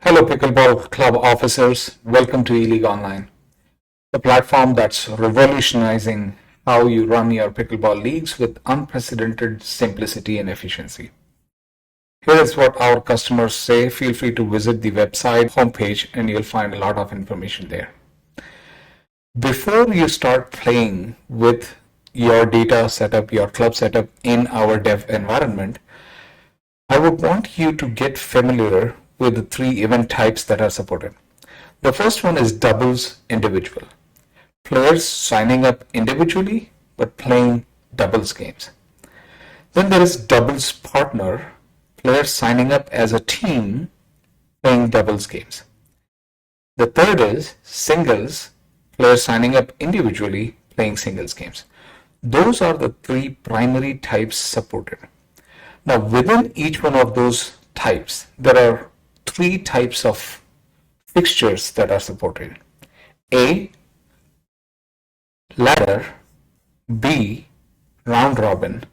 Hello, Pickleball Club officers. Welcome to eLeague Online, the platform that's revolutionizing how you run your pickleball leagues with unprecedented simplicity and efficiency. Here is what our customers say. Feel free to visit the website homepage and you'll find a lot of information there. Before you start playing with your data setup, your club setup in our dev environment, I would want you to get familiar with the three event types that are supported. The first one is doubles individual. Players signing up individually but playing doubles games. Then there is doubles partner. Players signing up as a team playing doubles games. The third is singles. Players signing up individually playing singles games. Those are the three primary types supported. Now, within each one of those types, there are three types of fixtures that are supported. A, ladder, B, round robin,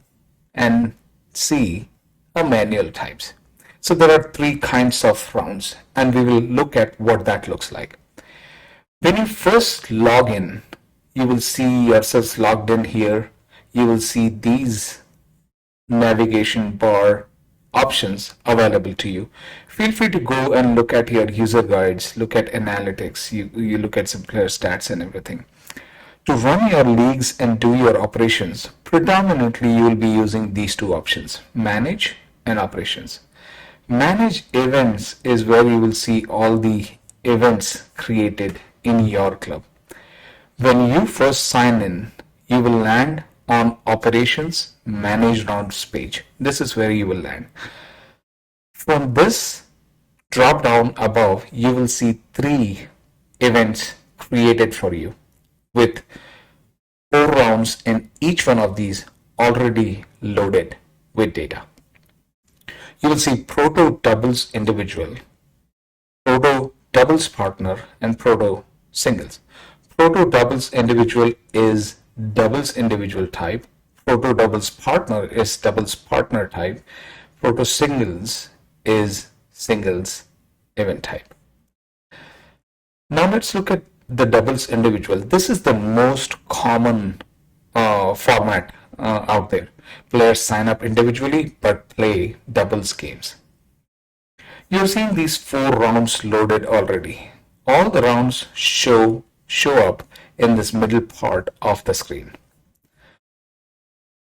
and C, a manual types. So there are three kinds of rounds, and we will look at what that looks like. When you first log in, you will see yourselves logged in here. You will see these navigation bar options available to you. Feel free to go and look at your user guides, look at analytics, you look at some player stats and everything. To run your leagues and do your operations, predominantly you will be using these two options, manage and operations. Manage events is where you will see all the events created in your club. When you first sign in, you will land on operations manage rounds page. This is where you will land. From this drop down above, you will see three events created for you with 4 rounds in each one of these already loaded with data. You will see proto doubles individual, proto doubles partner, and proto singles. Proto doubles individual is doubles individual type. Proto doubles partner is doubles partner type. Proto singles is singles event type. Now let's look at the doubles individual. This is the most common format out there. Players sign up individually but play doubles games. You're seeing these 4 rounds loaded already. All the rounds show up in this middle part of the screen.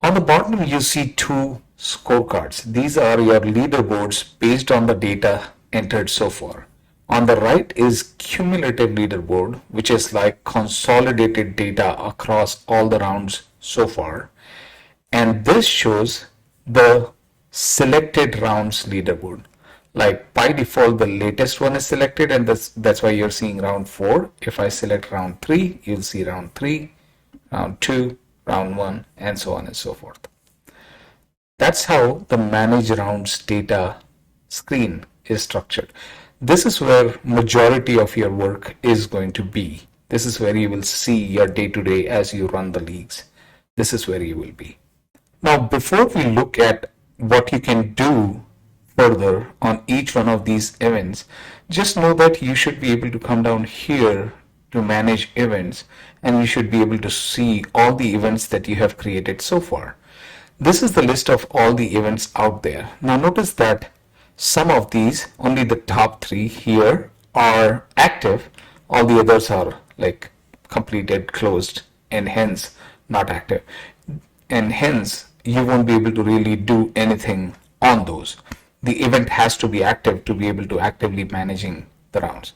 On the bottom, you see 2 scorecards. These are your leaderboards based on the data entered so far. On the right is cumulative leaderboard, which is like consolidated data across all the rounds so far. And this shows the selected rounds leaderboard. Like by default, the latest one is selected, and that's why you're seeing round 4. If I select round 3, you'll see round 3, round 2, round 1, and so on and so forth. That's how the manage rounds data screen is structured. This is where majority of your work is going to be. This is where you will see your day-to-day as you run the leagues. This is where you will be. Now, before we look at what you can do further on each one of these events, just know that you should be able to come down here to manage events, and you should be able to see all the events that you have created so far. This is the list of all the events out there. Now notice that some of these, only the top 3 here are active, all the others are like completed, closed, and hence not active, and hence you won't be able to really do anything on those. The event has to be active to be able to actively managing the rounds.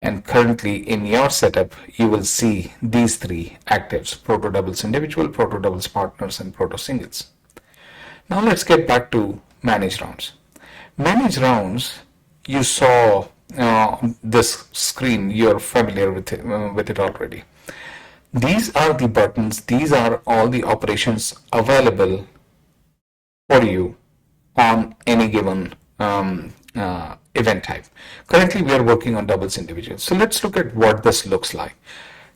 And currently in your setup, you will see these 3 actives: proto doubles individual, proto doubles partners, and proto singles. Now let's get back to manage rounds. Manage rounds, you saw this screen, you're familiar with it already. These are the buttons, these are all the operations available for you on any given event type. Currently we are working on doubles individual. So let's look at what this looks like.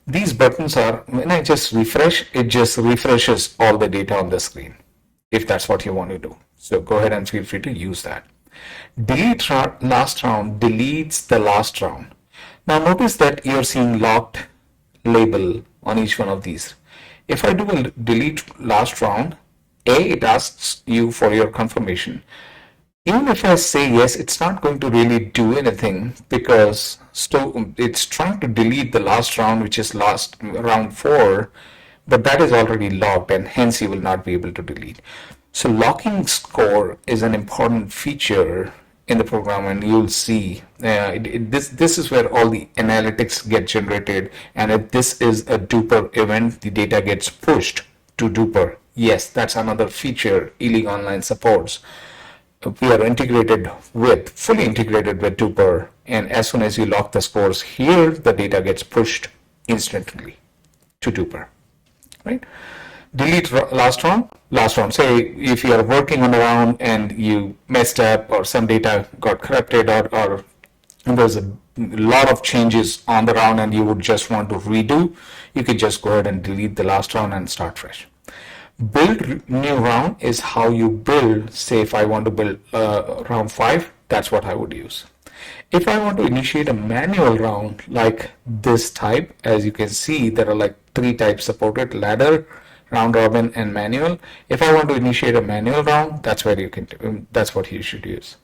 These buttons are, when I just refresh, it just refreshes all the data on the screen, if that's what you want to do. So go ahead and feel free to use that. Last round deletes the last round. Now notice that you're seeing locked label on each one of these. If I do a delete last round, it asks you for your confirmation. Even if I say yes, it's not going to really do anything because it's trying to delete the last round, which is last round 4, but that is already locked and hence you will not be able to delete. So locking score is an important feature in the program, and you'll see this is where all the analytics get generated, and if this is a DUPR event, the data gets pushed to DUPR. Yes, that's another feature eLeague Online supports. We are fully integrated with DUPR, and as soon as you lock the scores here, the data gets pushed instantly to DUPR, right? Delete last round. Say if you are working on a round and you messed up or some data got corrupted or there's a lot of changes on the round and you would just want to redo, you could just go ahead and delete the last round and start fresh. Build new round is how you build. Say if I want to build round 5, that's what I would use. If I want to initiate a manual round like this type, as you can see, there are like 3 types supported: ladder, round robin, and manual. If I want to initiate a manual round, that's what you should use.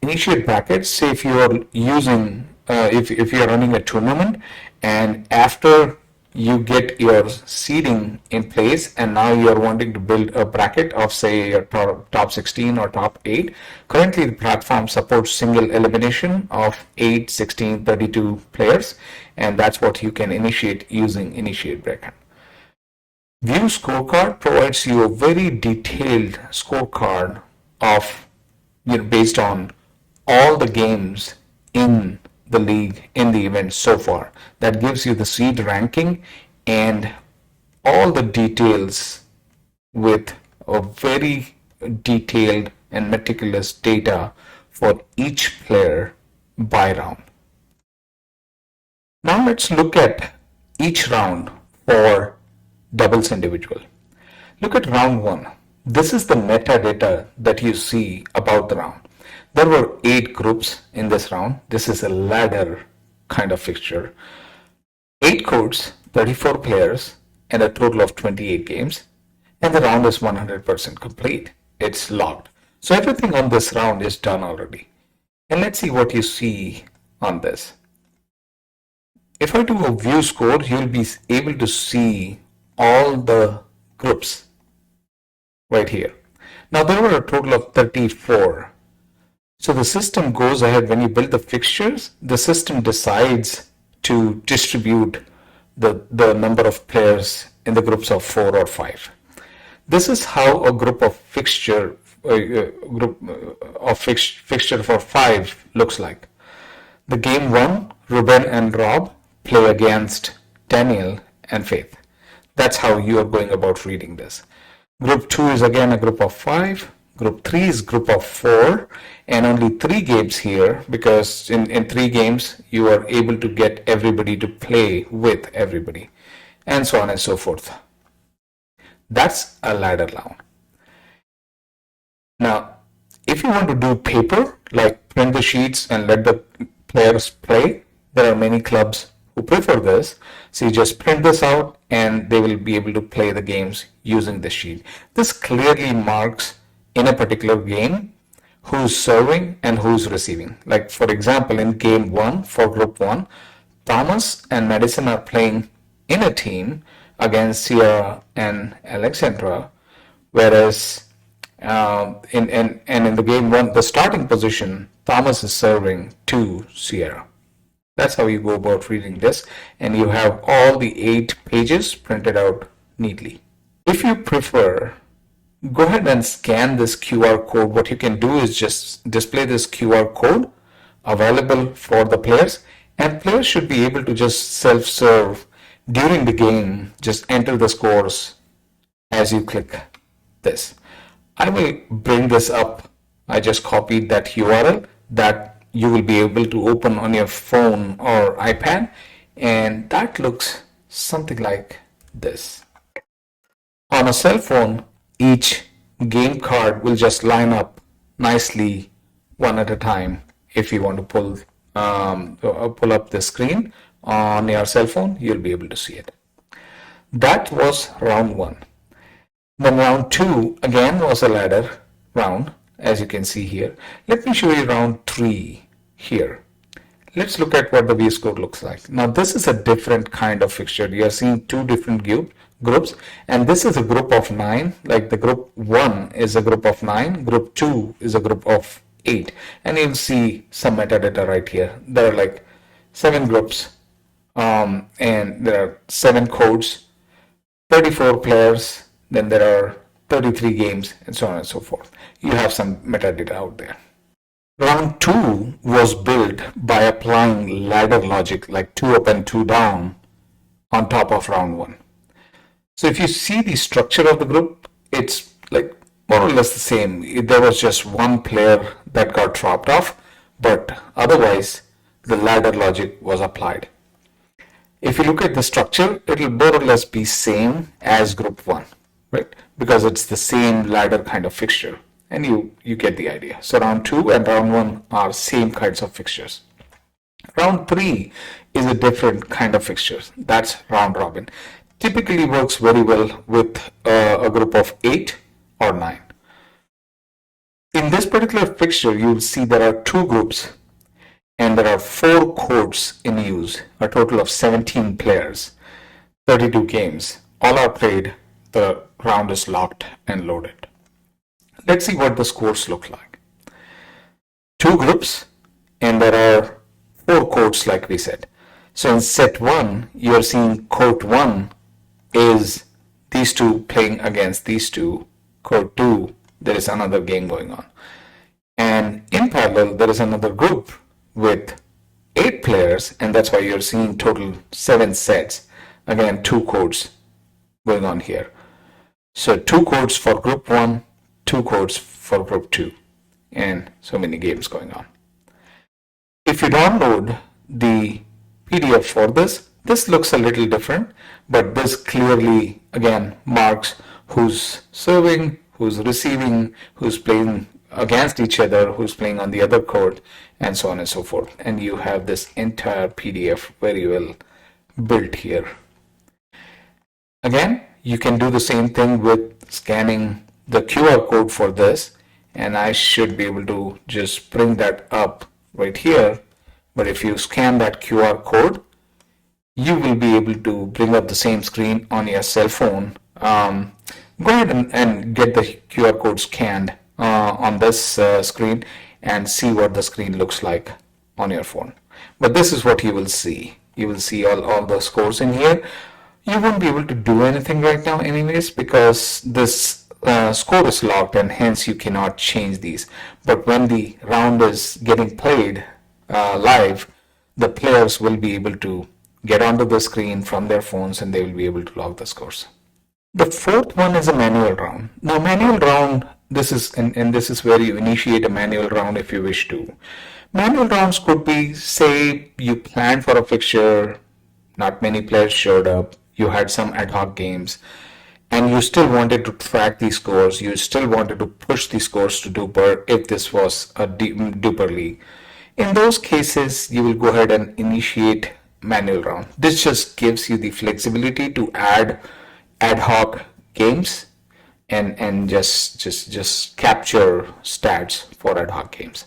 Initiate brackets. Say if you are using if you are running a tournament and after you get your seeding in place and now you're wanting to build a bracket of say your top 16 or top 8. Currently the platform supports single elimination of 8, 16, 32 players, and that's what you can initiate using initiate bracket. View scorecard provides you a very detailed scorecard of based on all the games in the league in the event so far. That gives you the seed ranking and all the details with a very detailed and meticulous data for each player by round. Now let's look at each round for doubles individual. Look at round 1. This is the metadata that you see about the round. There were 8 groups in this round. This is a ladder kind of fixture. 8 courts, 34 players, and a total of 28 games. And the round is 100% complete. It's locked. So everything on this round is done already. And let's see what you see on this. If I do a view score, you'll be able to see all the groups right here. Now there were a total of 34. So the system goes ahead when you build the fixtures, the system decides to distribute the number of players in the groups of 4 or 5. This is how a group of fixture for 5 looks like. The game 1, Ruben and Rob play against Daniel and Faith. That's how you are going about reading this. Group 2 is again a group of 5. Group 3 is group of 4, and only 3 games here because in 3 games you are able to get everybody to play with everybody, and so on and so forth. That's a ladder round. Now, if you want to do paper, like print the sheets and let the players play, there are many clubs who prefer this. So you just print this out and they will be able to play the games using the sheet. This clearly marks in a particular game who's serving and who's receiving. Like for example, in game 1 for group 1, Thomas and Madison are playing in a team against Sierra and Alexandra, whereas in the game 1, the starting position, Thomas is serving to Sierra. That's how you go about reading this, and you have all the 8 pages printed out neatly. If you prefer, go ahead and scan this QR code. What you can do is just display this QR code available for the players, and players should be able to just self-serve during the game. Just enter the scores as you click this. I will bring this up. I just copied that URL that you will be able to open on your phone or iPad, and that looks something like this. On a cell phone, each game card will just line up nicely one at a time. If you want to pull up the screen on your cell phone, you'll be able to see it. That was round one. Then round two again was a ladder round, as you can see here. Let me show you round three here. Let's look at what the VS Code looks like. Now this is a different kind of fixture. You are seeing two different groups, and this is a group of 9. Like the group 1 is a group of 9, group 2 is a group of 8, and you'll see some metadata right here. There are like 7 groups, and there are 7 codes, 34 players, then there are 33 games, and so on and so forth. You have some metadata out there. Round 2 was built by applying ladder logic like 2 up and 2 down on top of round 1. So if you see the structure of the group, it's like more or less the same. There was just one player that got dropped off, but otherwise the ladder logic was applied. If you look at the structure, it will more or less be same as group 1, right? Because it's the same ladder kind of fixture. And you get the idea. So round 2 and round 1 are same kinds of fixtures. Round 3 is a different kind of fixture. That's round robin. Typically works very well with a group of 8 or 9. In this particular fixture, you'll see there are 2 groups and there are 4 courts in use, a total of 17 players, 32 games. All are played, the round is locked and loaded. Let's see what the scores look like. 2 groups, and there are 4 courts like we said. So in set 1, you are seeing court 1 is these 2 playing against these 2. Court 2, there is another game going on. And in parallel, there is another group with 8 players, and that's why you're seeing total 7 sets. Again, 2 courts going on here. So 2 courts for group 1, 2 courts for group 2, and so many games going on. If you download the PDF for this looks a little different, but this clearly again marks who's serving, who's receiving, who's playing against each other, who's playing on the other court, and so on and so forth. And you have this entire PDF very well built here. Again, you can do the same thing with scanning the QR code for this, and I should be able to just bring that up right here. But if you scan that QR code, you will be able to bring up the same screen on your cell phone. Go ahead and get the QR code scanned on this screen and see what the screen looks like on your phone. But this is what you will see. You will see all the scores in here. You won't be able to do anything right now anyways, because this score is locked and hence you cannot change these. But when the round is getting played live, the players will be able to get onto the screen from their phones and they will be able to log the scores. The fourth one is a manual round. Now manual round, this is and this is where you initiate a manual round if you wish to. Manual rounds could be, say you planned for a fixture, not many players showed up, you had some ad hoc games, and you still wanted to track these scores, you still wanted to push these scores to DUPR if this was a DUPR league. In those cases, you will go ahead and initiate manual round. This just gives you the flexibility to add ad hoc games and just capture stats for ad hoc games.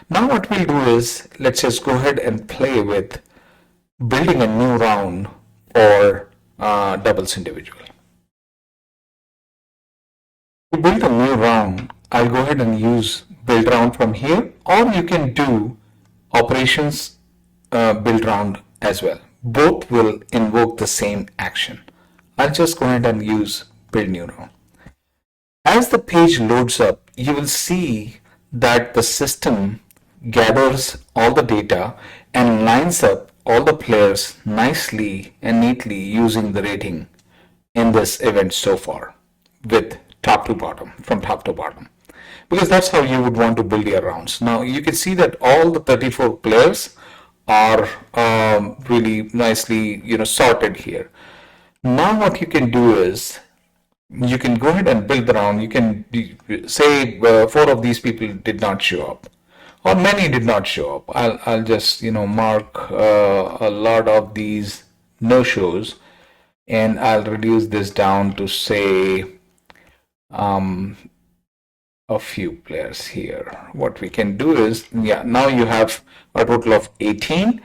Now what we'll do is, let's just go ahead and play with building a new round for doubles individual. To build a new round, I'll go ahead and use build round from here, or you can do operations build round as well. Both will invoke the same action. I'll just go ahead and use build new round. As the page loads up, you will see that the system gathers all the data and lines up all the players nicely and neatly using the rating in this event so far, with top to bottom, from top to bottom, because that's how you would want to build your rounds. Now you can see that all the 34 players are really nicely sorted here. Now what you can do is you can go ahead and build the round. You can say 4 of these people did not show up. or many did not show up. I'll just mark a lot of these no shows, and I'll reduce this down to say um, a few players here. What we can do is, yeah, now you have a total of 18.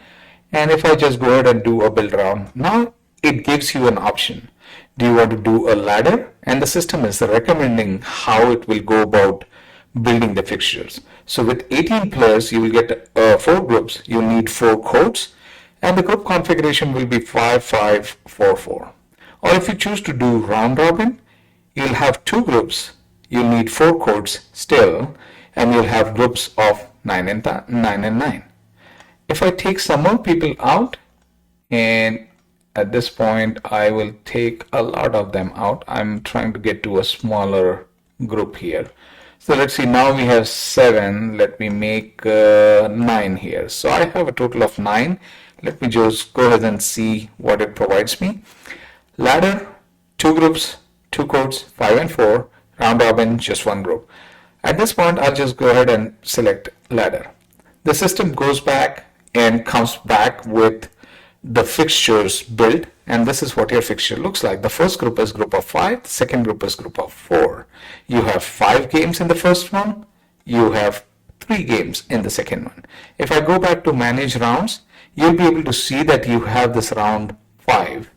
And if I just go ahead and do a build round, now it gives you an option. Do you want to do a ladder? And the system is recommending how it will go about building the fixtures. So with 18 players, you will get 4 groups. You need 4 codes, and the group configuration will be 5-5-4-4. Or if you choose to do round robin, you'll have 2 groups. You'll need 4 codes still, and you'll have groups of 9 and 9. If I take some more people out, and at this point I will take a lot of them out. I'm trying to get to a smaller group here. So let's see, now we have 7. Let me make 9 here. So I have a total of 9. Let me just go ahead and see what it provides me. Ladder, 2 groups, 2 codes, 5 and 4. Round robin, just 1 group. At this point, I'll just go ahead and select ladder. The system goes back and comes back with the fixtures built, and this is what your fixture looks like. The first group is group of 5, the second group is group of 4. You have 5 games in the first one, you have 3 games in the second one. If I go back to manage rounds, you'll be able to see that you have this round 5.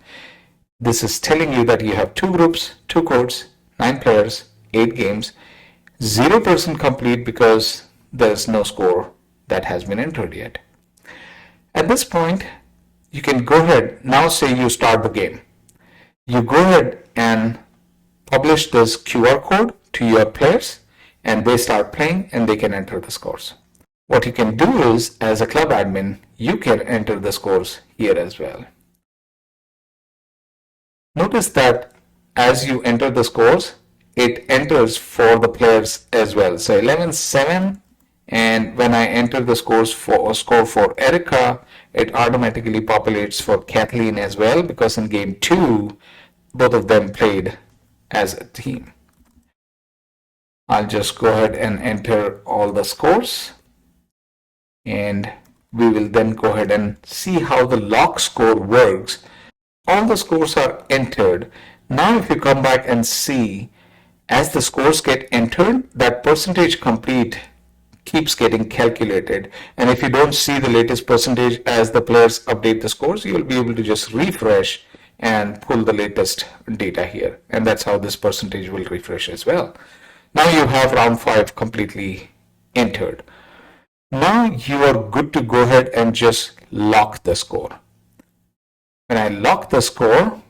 This is telling you that you have 2 groups, 2 codes, 9 players, 8 games, 0% complete because there's no score that has been entered yet. At this point, you can go ahead, now say you start the game. You go ahead and publish this QR code to your players, and they start playing and they can enter the scores. What you can do is, as a club admin, you can enter the scores here as well. Notice that as you enter the scores, it enters for the players as well. So 11-7, and when I enter the score for Erica, it automatically populates for Kathleen as well, because in game 2, both of them played as a team. I'll just go ahead and enter all the scores, and we will then go ahead and see how the lock score works. All the scores are entered. Now if you come back and see, as the scores get entered, that percentage complete keeps getting calculated. And if you don't see the latest percentage as the players update the scores, you will be able to just refresh and pull the latest data here. And that's how this percentage will refresh as well. Now you have round 5 completely entered. Now you are good to go ahead and just lock the score. When I lock the score,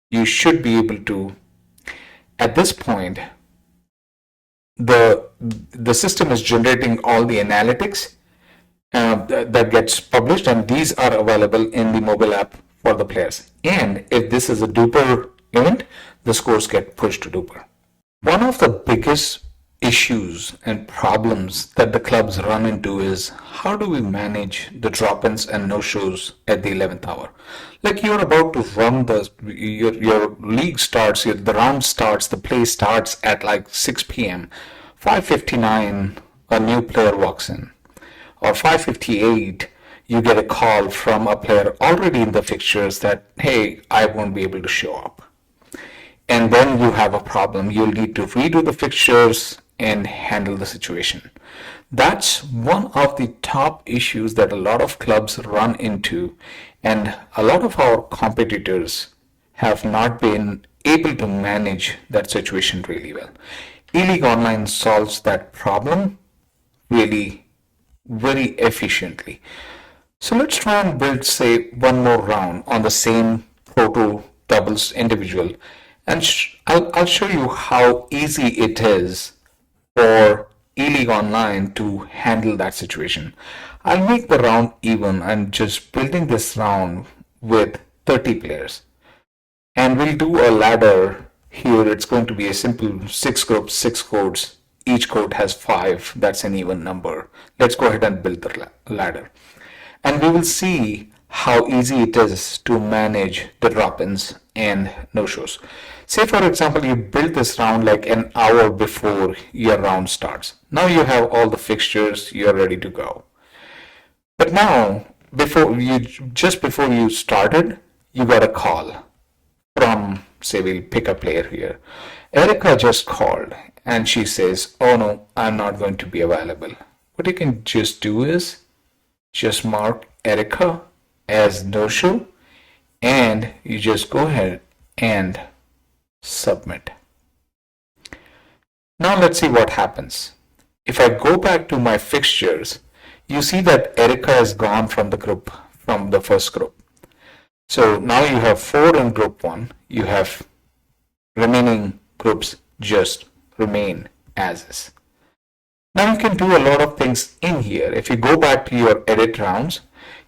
you should be able to, at this point, the system is generating all the analytics that gets published, and these are available in the mobile app for the players. And if this is a DUPR event, the scores get pushed to DUPR. One of the biggest issues and problems that the clubs run into is, how do we manage the drop-ins and no-shows at the 11th hour? Like, you're about to run your league starts, the round starts, the play starts at like 6 p.m. 5:59, a new player walks in. Or 5:58, you get a call from a player already in the fixtures that, hey, I won't be able to show up. And then you have a problem. You'll need to redo the fixtures and handle the situation. That's one of the top issues that a lot of clubs run into, and a lot of our competitors have not been able to manage that situation really well. eLeague Online solves that problem really very efficiently. So let's try and build, say, one more round on the same Pro doubles individual, and I'll show you how easy it is for eLeague Online to handle that situation. I'll make the round even and just building this round with 30 players. And we'll do a ladder here. It's going to be a simple 6 groups, 6 codes. Each code has 5. That's an even number. Let's go ahead and build the ladder. And we will see how easy it is to manage the drop-ins and no-shows. Say, for example, you build this round like an hour before your round starts. Now you have all the fixtures, you're ready to go. But now, just before you started, you got a call from, say, we'll pick a player here. Erica just called and she says, oh no, I'm not going to be available. What you can just do is just mark Erica as no show and you just go ahead and submit. Now let's see what happens. If I go back to my fixtures, you see that Erica has gone from the group, from the first group. So now you have 4 in group 1. You have remaining groups just remain as is. Now you can do a lot of things in here. If you go back to your edit rounds,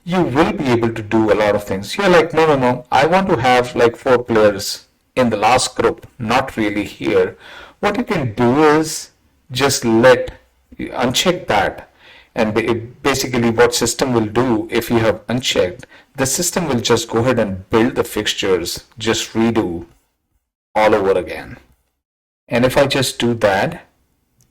you will be able to do a lot of things. You're like, no, I want to have like 4 players in the last group, not really here. What you can do is just uncheck that. And basically what system will do, if you have unchecked, the system will just go ahead and build the fixtures, just redo all over again. And if I just do that,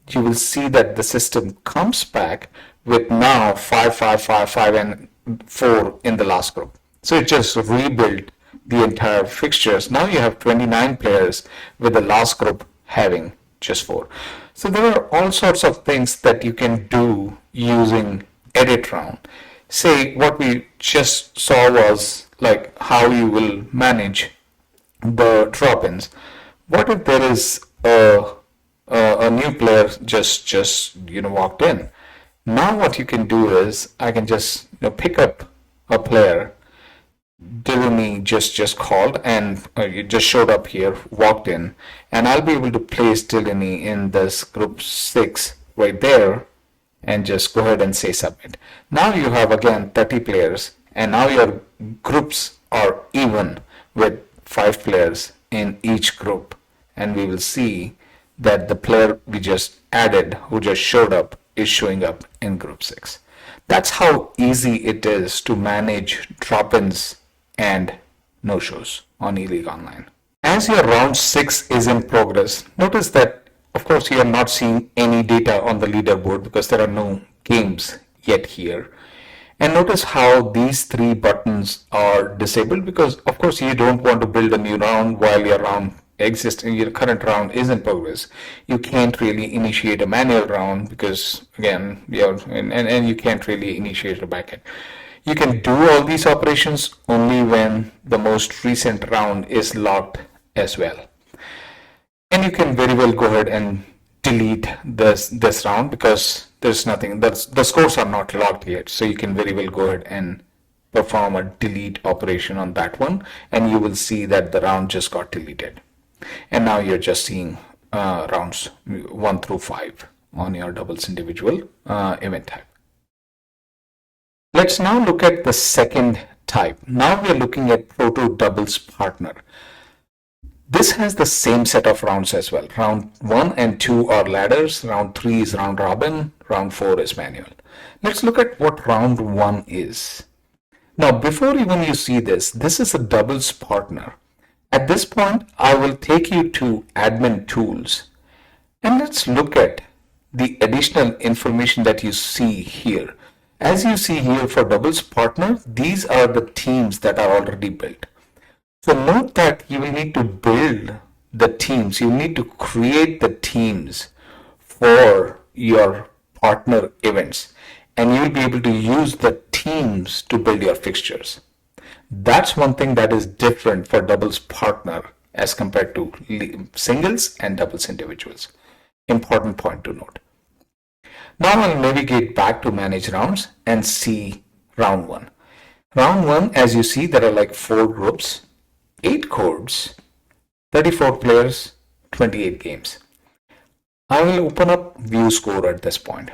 you will see that the system comes back with now 5, 5, 5, 5, and 4 in the last group. So it just rebuilt the entire fixtures. Now you have 29 players with the last group having just 4. So there are all sorts of things that you can do using edit round. Say what we just saw was like how you will manage the drop-ins. What if there is a new player just walked in? Now what you can do is I can just pick up a player. Delaney just called and you just showed up here, walked in, and I'll be able to place Delaney in this group 6 right there and just go ahead and say submit. Now you have again 30 players and now your groups are even with 5 players in each group, and we will see that the player we just added who just showed up is showing up in group 6. That's how easy it is to manage drop-ins and no-shows on eLeague Online. As your round 6 is in progress, notice that of course you are not seeing any data on the leaderboard because there are no games yet here. And notice how these 3 buttons are disabled because of course you don't want to build a new round while your current round is in progress. You can't really initiate a manual round because again, and you can't really initiate a backend. You can do all these operations only when the most recent round is locked as well. And you can very well go ahead and delete this round because there's nothing, the scores are not locked yet. So you can very well go ahead and perform a delete operation on that one, and you will see that the round just got deleted. And now you're just seeing rounds 1 through 5 on your doubles individual event type. Let's now look at the second type. Now we're looking at Proto Doubles Partner. This has the same set of rounds as well. Round 1 and 2 are ladders. Round 3 is round robin. Round 4 is manual. Let's look at what round 1 is. Now, before even you see this is a doubles partner. At this point, I will take you to admin tools and let's look at the additional information that you see here. As you see here for doubles partner, these are the teams that are already built. So note that you will need to build the teams. You need to create the teams for your partner events, and you'll be able to use the teams to build your fixtures. That's one thing that is different for doubles partner as compared to singles and doubles individuals. Important point to note. Now I'll navigate back to manage rounds and see round 1. Round 1, as you see, there are like 4 groups, 8 codes, 34 players, 28 games. I will open up view score at this point.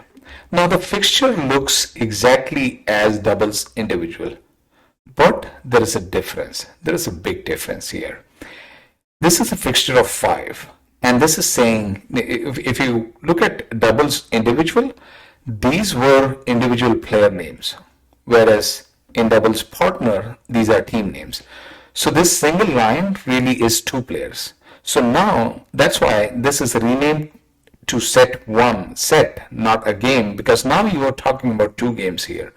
Now the fixture looks exactly as doubles individual, but there is a difference. There is a big difference here. This is a fixture of 5. And this is saying, if you look at doubles individual, these were individual player names, whereas In doubles partner, these are team names. So this single line really is two players. So now that's why this is renamed to set one, set, not a game, because now you are talking about two games here.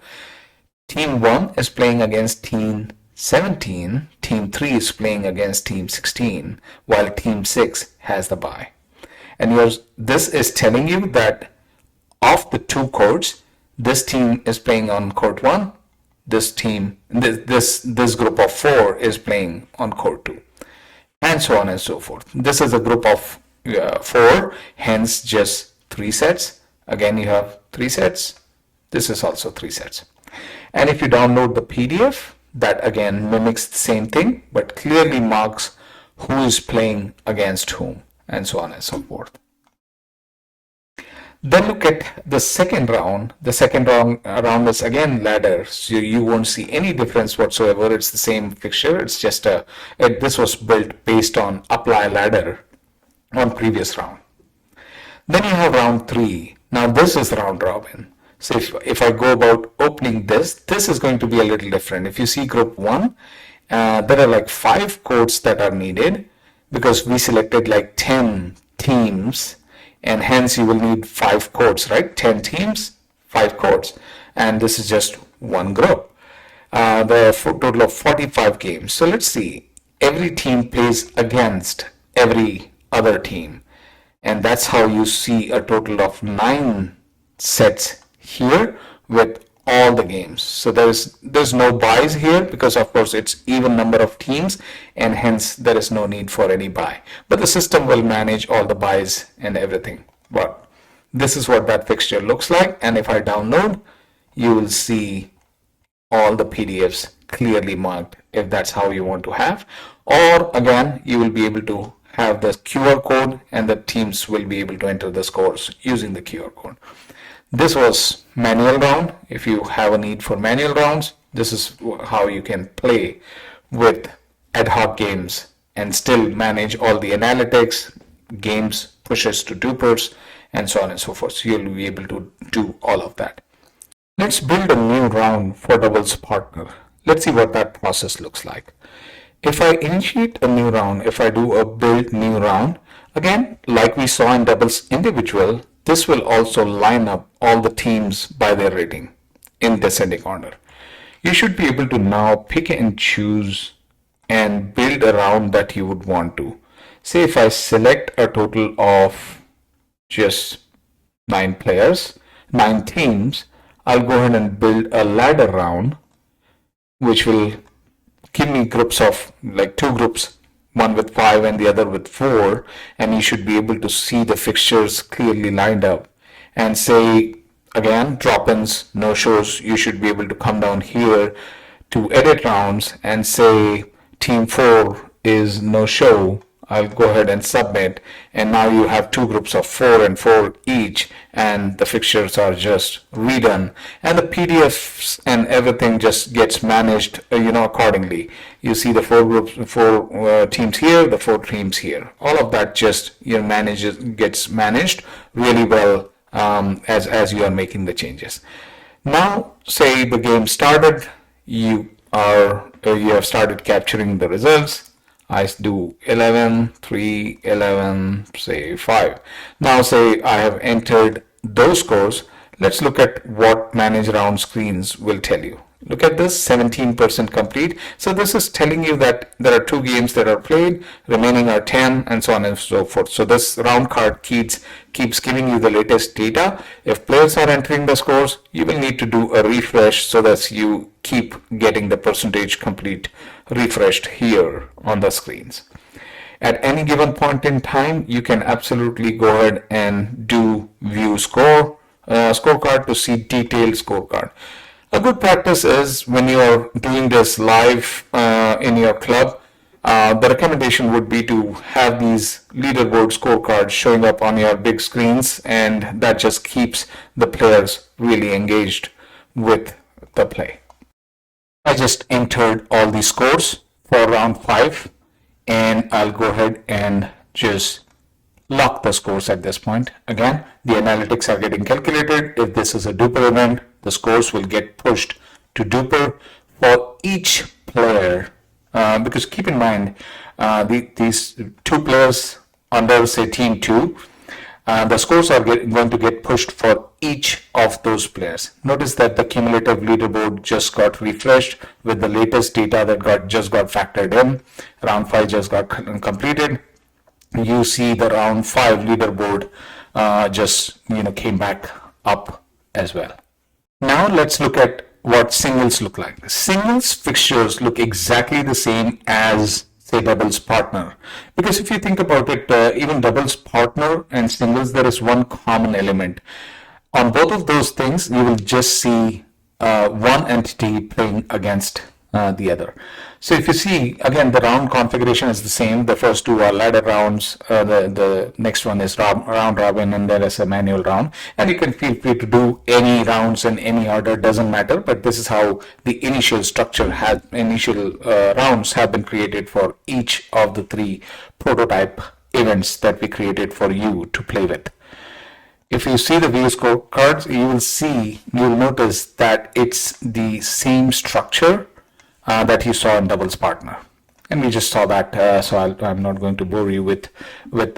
Team 1 is playing against Team 17, Team 3 is playing against Team 16, while Team 6 has the bye. And this is telling you that of the two courts, this team is playing on court 1, this group of 4 is playing on court 2, and so on and so forth. This is a group of 4, hence just 3 sets. Again, you have 3 sets. This is also 3 sets. And if you download the PDF, that again mimics the same thing, but clearly marks who is playing against whom, and so on and so forth. Then look at the second round. The second round is again ladder, so you won't see any difference whatsoever. It's the same fixture. It's just this was built based on apply ladder on previous round. Then you have round 3. Now this is round robin. So if I go about opening this is going to be a little different. If you see group 1, there are like 5 courts that are needed because we selected like 10 teams, and hence you will need 5 courts, right? 10 teams, 5 courts, and this is just one group. There are a total of 45 games. So let's see. Every team plays against every other team, and that's how you see a total of 9 sets here with all the games. So there's no buys here because of course it's even number of teams, and hence there is no need for any buy, but the system will manage all the buys and everything. But this is what that fixture looks like, and if I download, you will see all the PDFs clearly marked if that's how you want to have. Or again, you will be able to have the QR code and the teams will be able to enter the scores using the QR code. This was manual round. If you have a need for manual rounds, this is how you can play with ad hoc games and still manage all the analytics, games, pushes to DUPRs, and so on and so forth. So you'll be able to do all of that. Let's build a new round for doubles partner. Let's see what that process looks like. If I initiate a new round, if I do a build new round, again, like we saw in doubles individual, this will also line up all the teams by their rating in descending order. You should be able to now pick and choose and build a round that you would want to. Say if I select a total of just 9 players, 9 teams, I'll go ahead and build a ladder round, which will give me groups of like 2 groups, one with 5 and the other with 4, and you should be able to see the fixtures clearly lined up. And say again, drop-ins, no-shows, you should be able to come down here to edit rounds and say team 4 is no-show. I'll go ahead and submit, and now you have 2 groups of 4 and 4 each, and the fixtures are just redone, and the PDFs and everything just gets managed accordingly. You see the 4 teams here, the 4 teams here, all of that just gets managed really well as you are making the changes. Now say the game started, you have started capturing the results. I do 11, 3, 11, say 5. Now say I have entered those scores. Let's look at what manage round screens will tell you. Look at this, 17% complete. So this is telling you that there are 2 games that are played, remaining are 10, and so on and so forth. So this round card keeps giving you the latest data. If players are entering the scores, you will need to do a refresh so that you keep getting the percentage complete refreshed here on the screens. At any given point in time, you can absolutely go ahead and do view scorecard to see detailed scorecard. A good practice is when you are doing this live in your club, the recommendation would be to have these leaderboard scorecards showing up on your big screens, and that just keeps the players really engaged with the play. I just entered all the scores for round 5, and I'll go ahead and just lock the scores at this point. Again, the analytics are getting calculated. If this is a DUPR event, the scores will get pushed to DUPR for each player, because keep in mind, these two players under, say, team two, the scores are going to get pushed for each of those players. Notice that the cumulative leaderboard just got refreshed with the latest data that just got factored in. Round 5 just got completed. You see the round 5 leaderboard just came back up as well. Now let's look at what singles look like. Singles fixtures look exactly the same as, say, doubles partner, because if you think about it, even doubles partner and singles, there is one common element. On both of those things, you will just see one entity playing against the other. So if you see, again, the round configuration is the same. The first two are ladder rounds. The next one is round robin, and there is a manual round. And you can feel free to do any rounds in any order, doesn't matter. But this is how the initial structure initial rounds have been created for each of the 3 prototype events that we created for you to play with. If you see the view scorecards, you will notice that it's the same structure that you saw in doubles partner, and we just saw that. So I'm not going to bore you with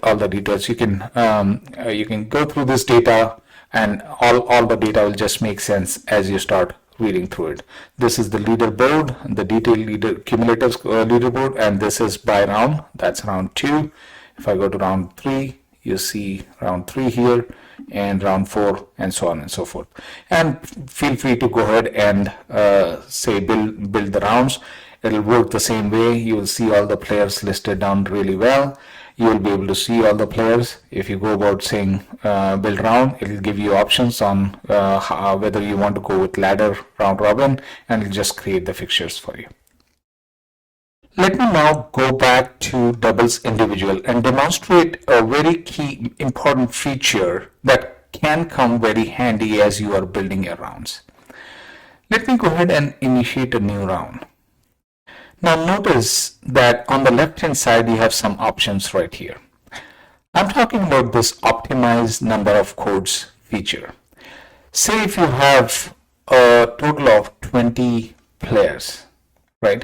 all the details. You can go through this data, and all the data will just make sense as you start reading through it. This is the leaderboard, the detailed cumulative leaderboard, and this is by round. That's round 2. If I go to round 3, you see round 3 here, and round 4, and so on and so forth. And feel free to go ahead and say build the rounds. It'll work the same way. You will see all the players listed down really well. You will be able to see all the players. If you go about saying build round, it'll give you options on whether you want to go with ladder, round robin, and it'll just create the fixtures for you. Let me now go back to doubles individual and demonstrate a very key important feature that can come very handy as you are building your rounds. Let me go ahead and initiate a new round. Now notice that on the left hand side you have some options right here. I'm talking about this optimized number of chords feature. Say if you have a total of 20 players, right?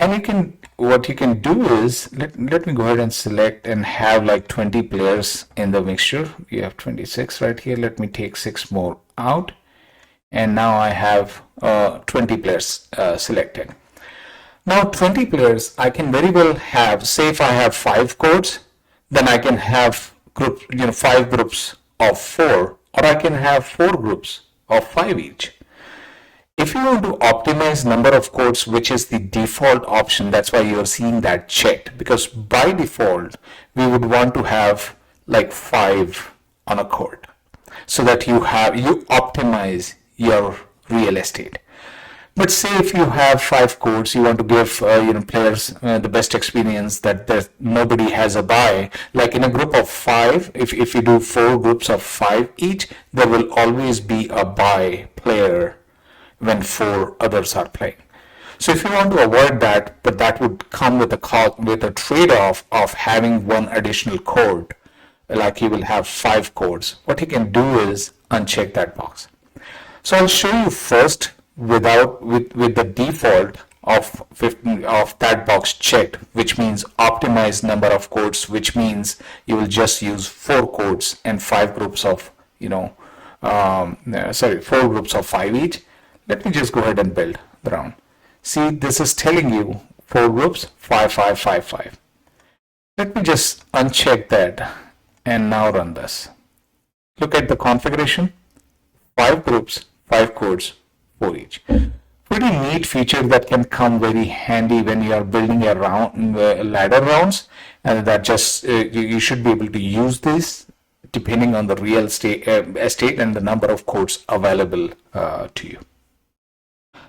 And what you can do is, let me go ahead and select and have like 20 players in the mixture. You have 26 right here. Let me take 6 more out. And now I have 20 players selected. Now 20 players, I can very well have, say if I have 5 chords, then I can have 5 groups of 4, or I can have 4 groups of 5 each. If you want to optimize number of chords, which is the default option, that's why you're seeing that checked, because by default, we would want to have like 5 on a chord so that you optimize your real estate. But say if you have 5 chords, you want to give players the best experience, that nobody has a bye. Like in a group of 5, if you do 4 groups of 5 each, there will always be a bye player when 4 others are playing. So if you want to avoid that, but that would come with a trade-off of having 1 additional chord, like you will have 5 chords, what you can do is uncheck that box. So I'll show you first with the default of that box checked, which means optimize number of chords, which means you will just use 4 chords and 5 groups of 4 groups of 5 each. Let me just go ahead and build the round. See, this is telling you 4 groups, 5, 5, 5, 5. Let me just uncheck that and now run this. Look at the configuration. 5 groups, 5 chords, 4 each. Pretty neat feature that can come very handy when you are building a round ladder rounds, and that just you should be able to use this depending on the real estate and the number of chords available to you.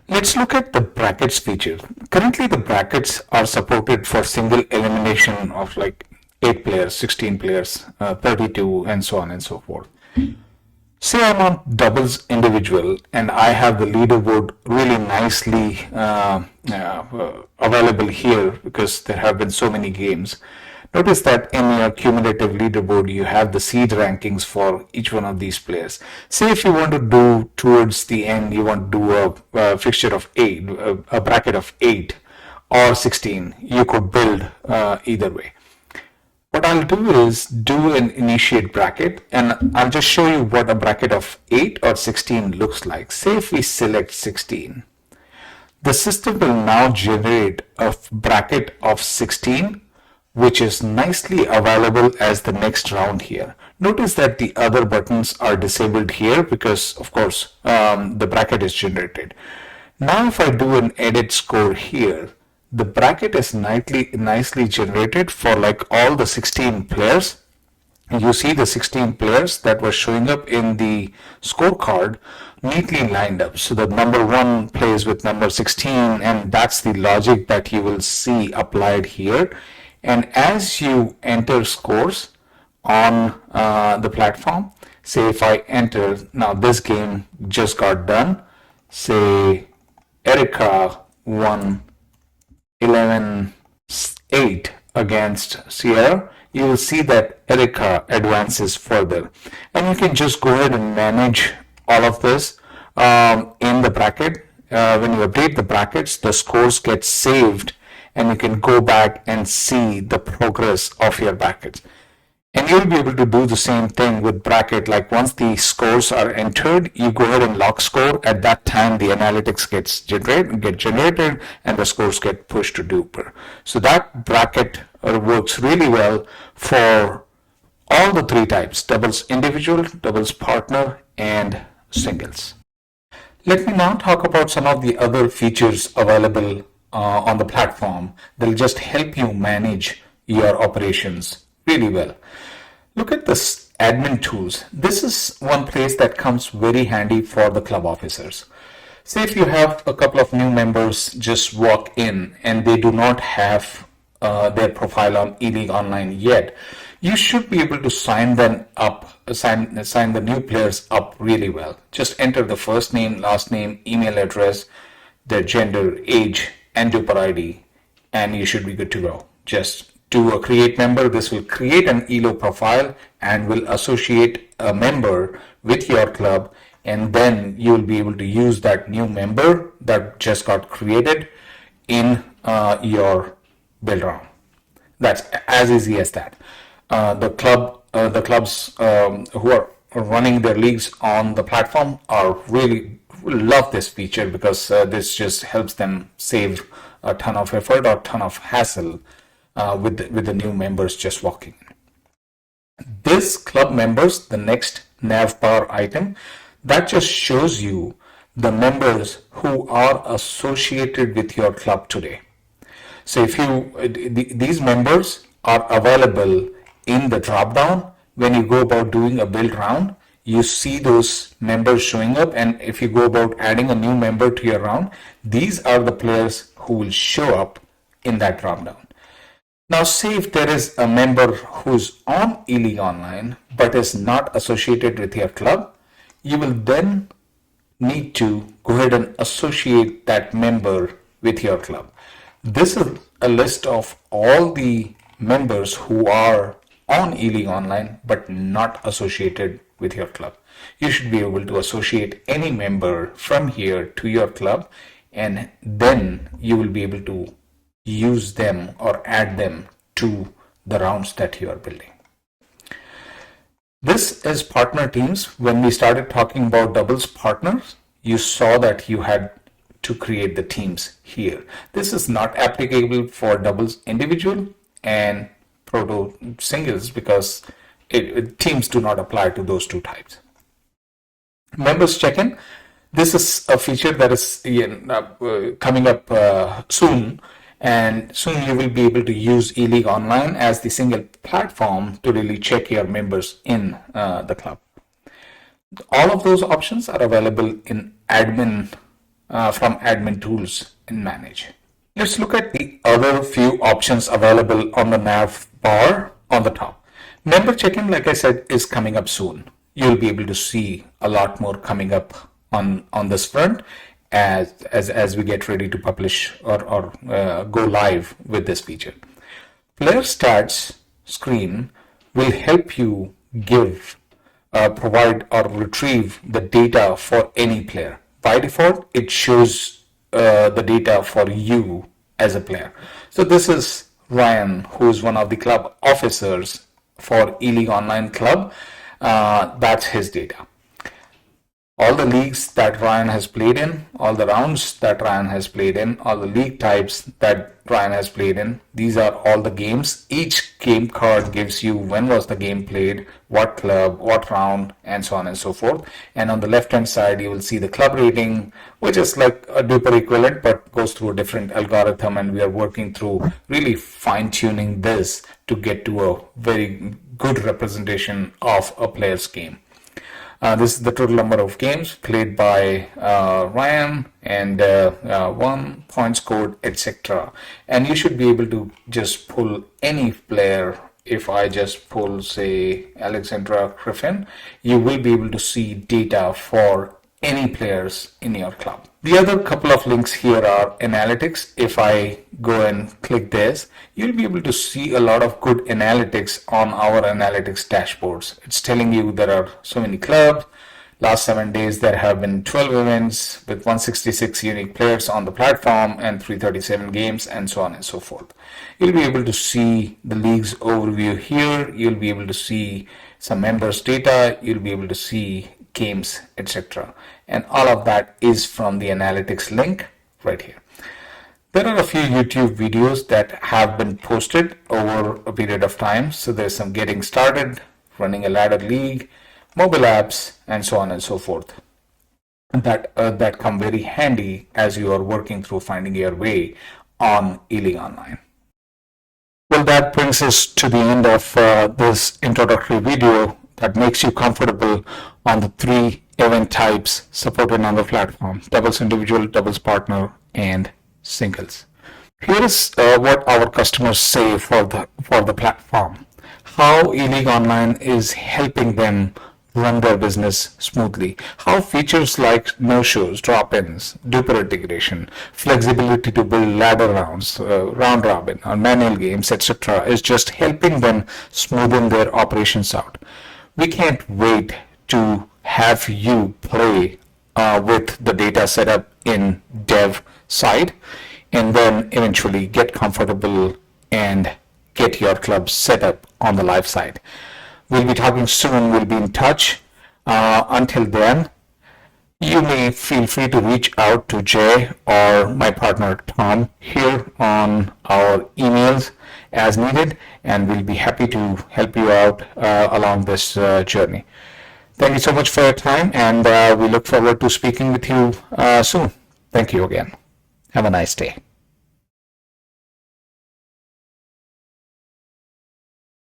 Let's look at the brackets feature. Currently, the brackets are supported for single elimination of like 8 players, 16 players, 32, and so on and so forth. Say I'm on doubles individual and I have the leaderboard really nicely available here because there have been so many games. Notice that in your cumulative leaderboard, you have the seed rankings for each one of these players. Say if you want to do towards the end, you want to do a fixture of 8, a bracket of 8 or 16, you could build either way. What I'll do is do an initiate bracket, and I'll just show you what a bracket of 8 or 16 looks like. Say if we select 16, the system will now generate a bracket of 16, which is nicely available as the next round here. Notice that the other buttons are disabled here because, of course, the bracket is generated. Now if I do an edit score here, the bracket is nicely generated for like all the 16 players. You see the 16 players that were showing up in the scorecard neatly lined up. So the number 1 plays with number 16, and that's the logic that you will see applied here. And as you enter scores on the platform, say if I enter, now this game just got done, say Erica won 11-8 against Sierra, you will see that Erica advances further. And you can just go ahead and manage all of this in the bracket. When you update the brackets, the scores get saved and you can go back and see the progress of your brackets. And you'll be able to do the same thing with bracket. Like once the scores are entered, you go ahead and lock score. At that time, the analytics get generated and the scores get pushed to DUPR. So that bracket works really well for all the 3 types: doubles individual, doubles partner, and singles. Let me now talk about some of the other features available on the platform that will just help you manage your operations really well. Look at this admin tools. This is one place that comes very handy for the club officers. Say if you have a couple of new members just walk in and they do not have their profile on eLeague Online yet, you should be able to sign them up, sign the new players up really well. Just enter the first name, last name, email address, their gender, age, and DUPR ID, and you should be good to go. Just do a create member. This will create an ELO profile and will associate a member with your club, and then you will be able to use that new member that just got created in your build round. That's as easy as that. The clubs who are running their leagues on the platform are really love this feature because this just helps them save a ton of effort or ton of hassle with the new members just walking in. This club members, the next navbar item, that just shows you the members who are associated with your club today. So if these members are available in the drop down, when you go about doing a build round, you see those members showing up, and if you go about adding a new member to your round, these are the players who will show up in that drop down. Now say if there is a member who's on eLeague Online but is not associated with your club, you will then need to go ahead and associate that member with your club. This is a list of all the members who are on eLeague Online but not associated with your club. You should be able to associate any member from here to your club, and then you will be able to use them or add them to the rounds that you are building. This is partner teams. When we started talking about doubles partners, you saw that you had to create the teams here. This is not applicable for doubles individual and proto singles because teams do not apply to those 2 types. Members check-in. This is a feature that is coming up soon, and soon you will be able to use eLeague Online as the single platform to really check your members in the club. All of those options are available in admin from admin tools in Manage. Let's look at the other few options available on the nav bar on the top. Member check-in, like I said, is coming up soon. You'll be able to see a lot more coming up on this front as we get ready to publish or go live with this feature. Player stats screen will help you provide or retrieve the data for any player. By default, it shows the data for you as a player. So this is Ryan, who is one of the club officers for eLeague Online Club. That's his data. All the leagues that Ryan has played in, all the rounds that Ryan has played in, all the league types that Ryan has played in, these are all the games. Each game card gives you when was the game played, what club, what round, and so on and so forth. And on the left hand side, you will see the club rating, which is like a DUPR equivalent, but goes through a different algorithm. And we are working through really fine tuning this to get to a very good representation of a player's game. This is the total number of games played by Ryan and won, points scored, etc. And you should be able to just pull any player. If I just pull, say, Alexandra Griffin, you will be able to see data for any players in your club. The other couple of links here are analytics. If I go and click this, you'll be able to see a lot of good analytics on our analytics dashboards. It's telling you there are so many clubs. Last 7 days, there have been 12 events with 166 unique players on the platform and 337 games, and so on and so forth. You'll be able to see the league's overview here. You'll be able to see some members' data. You'll be able to see games, etc. And all of that is from the analytics link right here. There are a few YouTube videos that have been posted over a period of time. So there's some getting started, running a ladder league, mobile apps, and so on and so forth. That come very handy as you are working through finding your way on eLeague Online. Well, that brings us to the end of this introductory video that makes you comfortable on the 3 event types supported on the platform: doubles individual, doubles partner, and singles. Here is what our customers say for the platform, how eLeague Online is helping them run their business smoothly, how features like no-shows, drop-ins, DUPR integration, flexibility to build ladder rounds, round robin, or manual games, etc. is just helping them smoothen their operations out. We can't wait to have you play with the data set up in dev side, and then eventually get comfortable and get your club set up on the live side. We'll be talking soon. We'll be in touch. Until then, you may feel free to reach out to Jay or my partner Tom here on our emails as needed, and we'll be happy to help you out along this journey. Thank you so much for your time, and we look forward to speaking with you soon. Thank you again. Have a nice day.